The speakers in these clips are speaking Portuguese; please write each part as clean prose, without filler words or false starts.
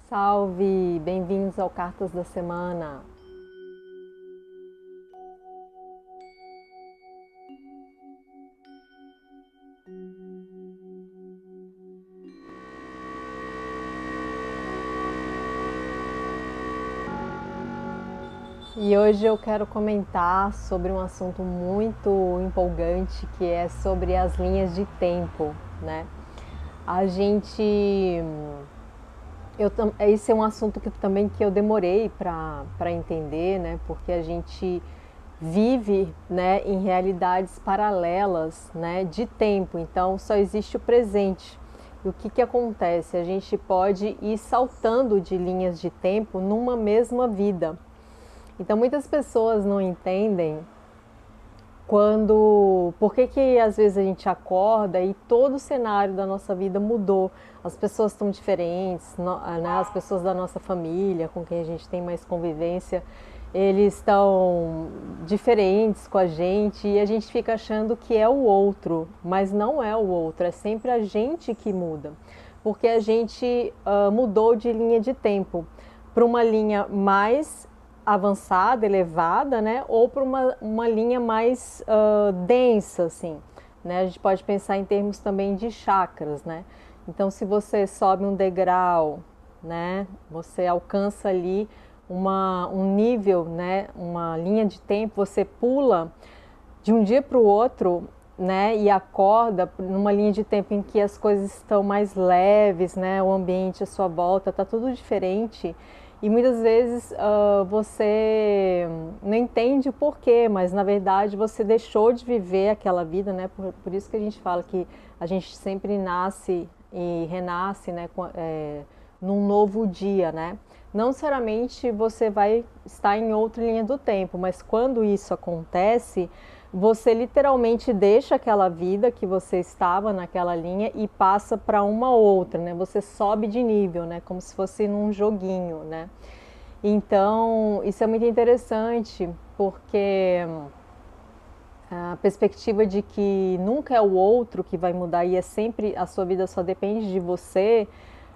Salve! Bem-vindos ao Cartas da Semana. E hoje eu quero comentar sobre um assunto muito empolgante, que é sobre as linhas de tempo, né? A gente esse é um assunto que eu demorei para entender, né? Porque a gente vive, né, em realidades paralelas, né, de tempo. Então só existe o presente. E o que acontece? A gente pode ir saltando de linhas de tempo numa mesma vida. Então muitas pessoas não entendem por que às vezes a gente acorda e todo o cenário da nossa vida mudou. As pessoas estão diferentes, né? As pessoas da nossa família, com quem a gente tem mais convivência, eles estão diferentes com a gente e a gente fica achando que é o outro, mas não é o outro, é sempre a gente que muda, porque a gente mudou de linha de tempo para uma linha mais avançada, elevada, né? Ou para uma linha mais densa, assim, né? A gente pode pensar em termos também de chakras, né? Então, se você sobe um degrau, né? Você alcança ali um nível, né? Uma linha de tempo, você pula de um dia para o outro, né? E acorda numa linha de tempo em que as coisas estão mais leves, né? O ambiente à sua volta está tudo diferente. E muitas vezes você não entende o porquê, mas na verdade você deixou de viver aquela vida, né? Por isso que a gente fala que a gente sempre nasce e renasce, né? Num novo dia, né? Não necessariamente você vai estar em outra linha do tempo, mas quando isso acontece, você literalmente deixa aquela vida que você estava naquela linha e passa para uma outra, né? Você sobe de nível, né? Como se fosse num joguinho, né? Então, isso é muito interessante, porque a perspectiva de que nunca é o outro que vai mudar e é sempre a sua vida só depende de você,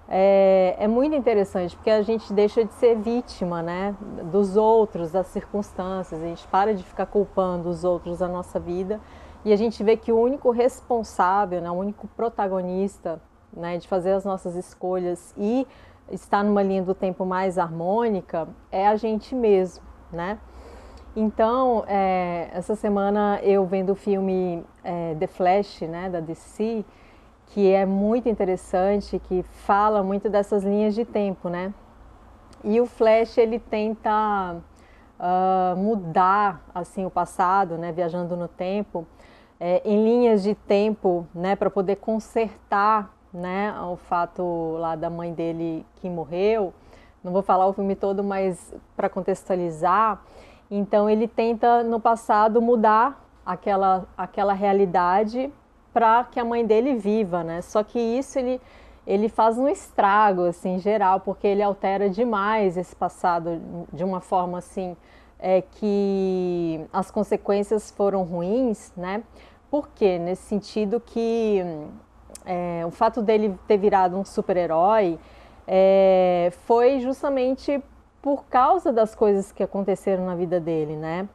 é muito interessante, porque a gente deixa de ser vítima, né, dos outros, das circunstâncias, a gente para de ficar culpando os outros da nossa vida e a gente vê que o único responsável, né, o único protagonista, né, de fazer as nossas escolhas e estar numa linha do tempo mais harmônica é a gente mesmo, né? Então, essa semana eu vendo o filme The Flash, né, da DC, que é muito interessante, que fala muito dessas linhas de tempo, né? E o Flash ele tenta mudar assim o passado, né, viajando no tempo, em linhas de tempo, né, para poder consertar, né, o fato lá da mãe dele que morreu. Não vou falar o filme todo, mas para contextualizar, então ele tenta no passado mudar aquela realidade para que a mãe dele viva, né? Só que isso ele faz um estrago assim geral, porque ele altera demais esse passado de uma forma assim que as consequências foram ruins, né? Por quê? Nesse sentido que o fato dele ter virado um super-herói foi justamente por causa das coisas que aconteceram na vida dele, né?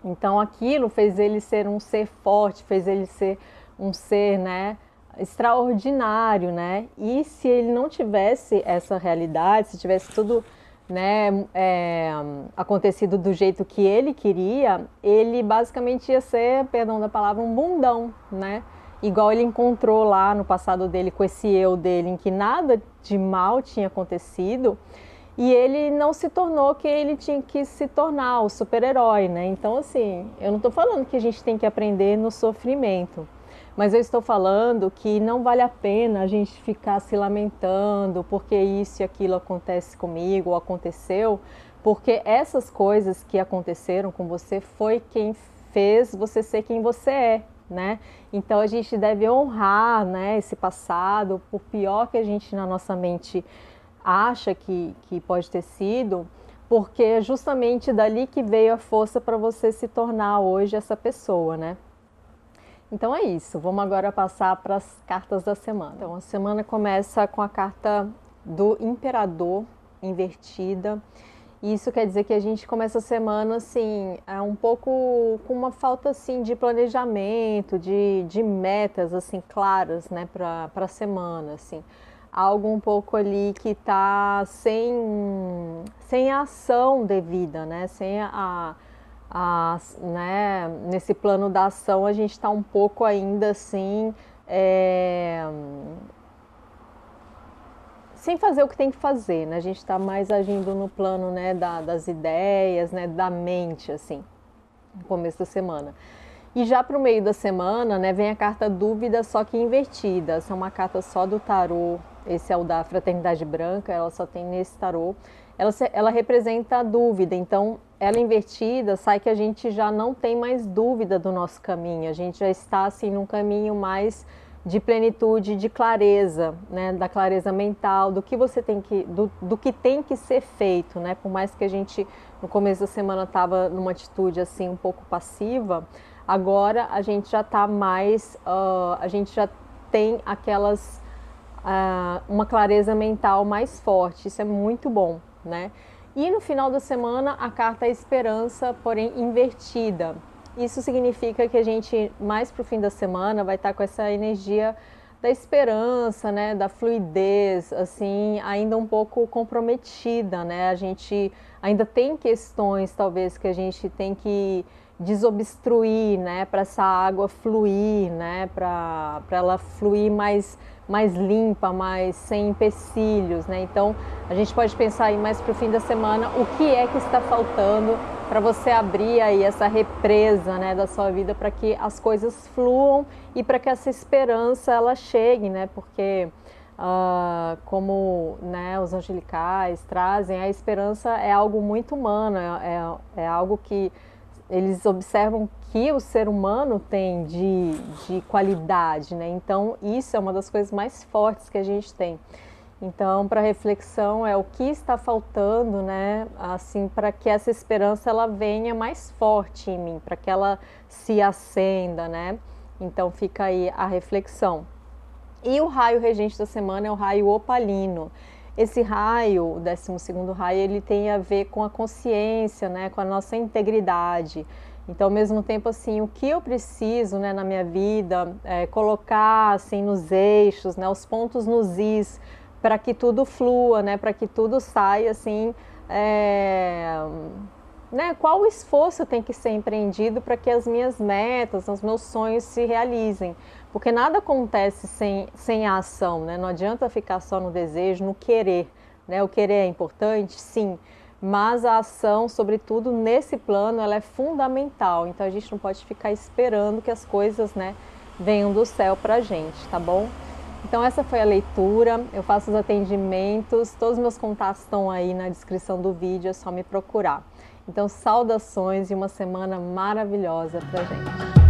Então aquilo fez ele ser um ser forte, fez ele ser um ser, né, extraordinário, né? E se ele não tivesse essa realidade, se tivesse tudo, né, acontecido do jeito que ele queria, ele basicamente ia ser, perdão da palavra, um bundão, né? Igual ele encontrou lá no passado dele com esse eu dele, em que nada de mal tinha acontecido. E ele não se tornou quem ele tinha que se tornar, o super-herói, né? Então, assim, eu não estou falando que a gente tem que aprender no sofrimento, mas eu estou falando que não vale a pena a gente ficar se lamentando porque isso e aquilo acontece comigo ou aconteceu, porque essas coisas que aconteceram com você foi quem fez você ser quem você é, né? Então a gente deve honrar, né, esse passado, por pior que a gente na nossa mente acha que pode ter sido, porque é justamente dali que veio a força para você se tornar hoje essa pessoa, né? Então é isso, vamos agora passar para as cartas da semana. Então a semana começa com a carta do imperador invertida. Isso quer dizer que a gente começa a semana assim, um pouco com uma falta assim de planejamento, de metas assim claras, né, para a semana, assim. Algo um pouco ali que está sem a ação devida, né, sem né, nesse plano da ação a gente está um pouco ainda assim, sem fazer o que tem que fazer, né? A gente está mais agindo no plano, né, das ideias, né, da mente, assim, no começo da semana. E já para o meio da semana, né, vem a carta dúvida, só que invertida. Essa é uma carta só do tarô. Esse é o da Fraternidade Branca, ela só tem nesse tarô. Ela representa a dúvida, então ela invertida sai que a gente já não tem mais dúvida do nosso caminho, a gente já está assim num caminho mais de plenitude, de clareza, né, da clareza mental, do que você tem que, do que tem que ser feito, né, por mais que a gente no começo da semana estava numa atitude assim um pouco passiva, agora a gente já está mais, a gente já tem aquelas, uma clareza mental mais forte, isso é muito bom, né? E no final da semana a carta é esperança, porém invertida. Isso significa que a gente, mais para o fim da semana, vai estar com essa energia da esperança, né, da fluidez, assim, ainda um pouco comprometida, né? A gente ainda tem questões, talvez, que a gente tem que desobstruir, né, para essa água fluir, né, para ela fluir mais limpa, mais sem empecilhos, né? Então, a gente pode pensar aí mais para o fim da semana o que é que está faltando para você abrir aí essa represa, né, da sua vida para que as coisas fluam e para que essa esperança ela chegue, né? Porque como, né, os angelicais trazem, a esperança é algo muito humano, é algo que eles observam que o ser humano tem de qualidade, né? Então, isso é uma das coisas mais fortes que a gente tem. Então, para reflexão é o que está faltando, né? Assim, para que essa esperança ela venha mais forte em mim, para que ela se acenda, né? Então, fica aí a reflexão. E o raio regente da semana é o raio opalino. Esse raio, o 12º raio, ele tem a ver com a consciência, né, com a nossa integridade. Então, ao mesmo tempo, assim, o que eu preciso, né, na minha vida, colocar, assim, nos eixos, né, os pontos nos is, para que tudo flua, né, para que tudo saia, assim, né, qual o esforço tem que ser empreendido para que as minhas metas, os meus sonhos se realizem? Porque nada acontece sem a ação, né? Não adianta ficar só no desejo, no querer, né? O querer é importante, sim, mas a ação, sobretudo nesse plano, ela é fundamental. Então a gente não pode ficar esperando que as coisas, né, venham do céu para a gente, tá bom? Então essa foi a leitura, eu faço os atendimentos, todos os meus contatos estão aí na descrição do vídeo, é só me procurar. Então saudações e uma semana maravilhosa pra gente.